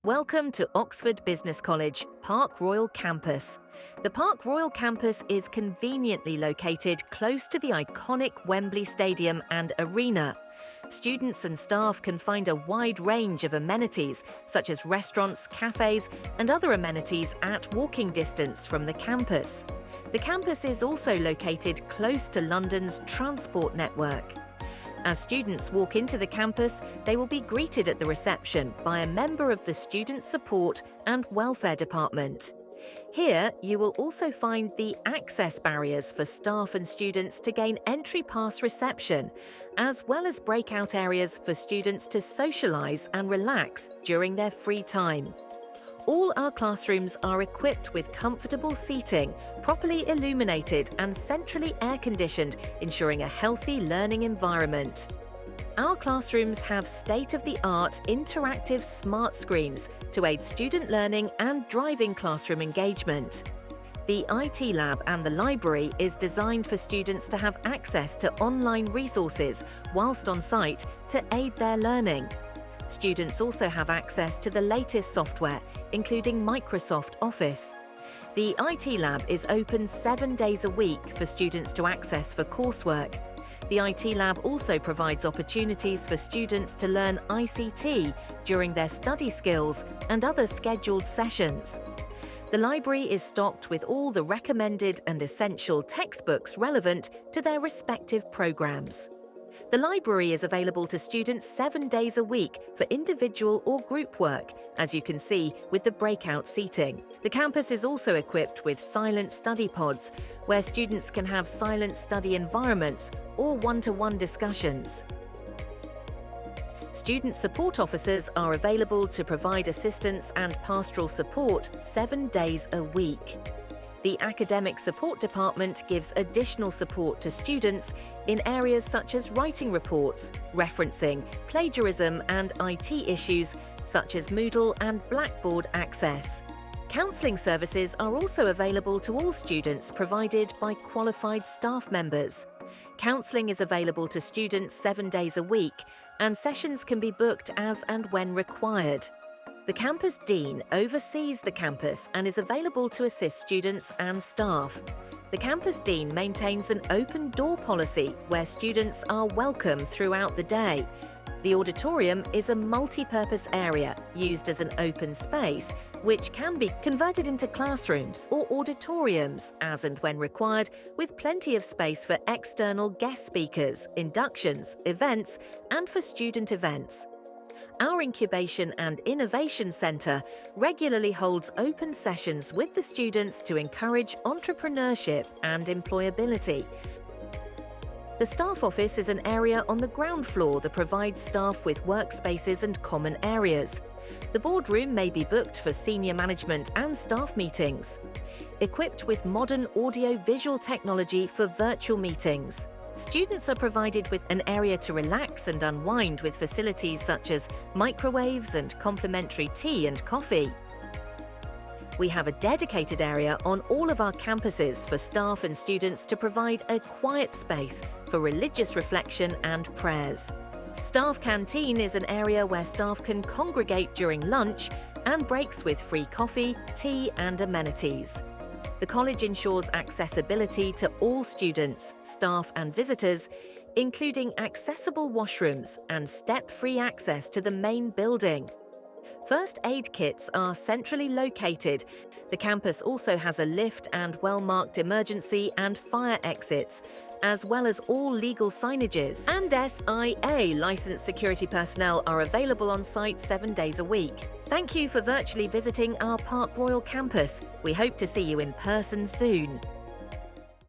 Welcome to Oxford Business College, Park Royal Campus. The Park Royal Campus is conveniently located close to the iconic Wembley Stadium and Arena. Students and staff can find a wide range of amenities, such as restaurants, cafes, and other amenities at walking distance from the campus. The campus is also located close to London's transport network. As students walk into the campus, they will be greeted at the reception by a member of the Student Support and Welfare Department. Here, you will also find the access barriers for staff and students to gain entry past reception, as well as breakout areas for students to socialise and relax during their free time. All our classrooms are equipped with comfortable seating, properly illuminated and centrally air-conditioned, ensuring a healthy learning environment. Our classrooms have state-of-the-art interactive smart screens to aid student learning and driving classroom engagement. The IT lab and the library is designed for students to have access to online resources whilst on site to aid their learning. Students also have access to the latest software, including Microsoft Office. The IT lab is open 7 days a week for students to access for coursework. The IT lab also provides opportunities for students to learn ICT during their study skills and other scheduled sessions. The library is stocked with all the recommended and essential textbooks relevant to their respective programs. The library is available to students 7 days a week for individual or group work, as you can see with the breakout seating. The campus is also equipped with silent study pods, where students can have silent study environments or one-to-one discussions. Student support officers are available to provide assistance and pastoral support 7 days a week. The Academic Support Department gives additional support to students in areas such as writing reports, referencing, plagiarism and IT issues such as Moodle and Blackboard access. Counselling services are also available to all students provided by qualified staff members. Counselling is available to students 7 days a week, and sessions can be booked as and when required. The campus dean oversees the campus and is available to assist students and staff. The campus dean maintains an open door policy where students are welcome throughout the day. The auditorium is a multi-purpose area used as an open space, which can be converted into classrooms or auditoriums as and when required, with plenty of space for external guest speakers, inductions, events, and for student events. Our Incubation and Innovation Centre regularly holds open sessions with the students to encourage entrepreneurship and employability. The staff office is an area on the ground floor that provides staff with workspaces and common areas. The boardroom may be booked for senior management and staff meetings. Equipped with modern audio-visual technology for virtual meetings. Students are provided with an area to relax and unwind with facilities such as microwaves and complimentary tea and coffee. We have a dedicated area on all of our campuses for staff and students to provide a quiet space for religious reflection and prayers. Staff canteen is an area where staff can congregate during lunch and breaks with free coffee, tea and amenities. The college ensures accessibility to all students, staff and visitors, including accessible washrooms and step-free access to the main building. First aid kits are centrally located. The campus also has a lift and well-marked emergency and fire exits, as well as all legal signages. And SIA licensed security personnel are available on site 7 days a week. Thank you for virtually visiting our Park Royal campus. We hope to see you in person soon.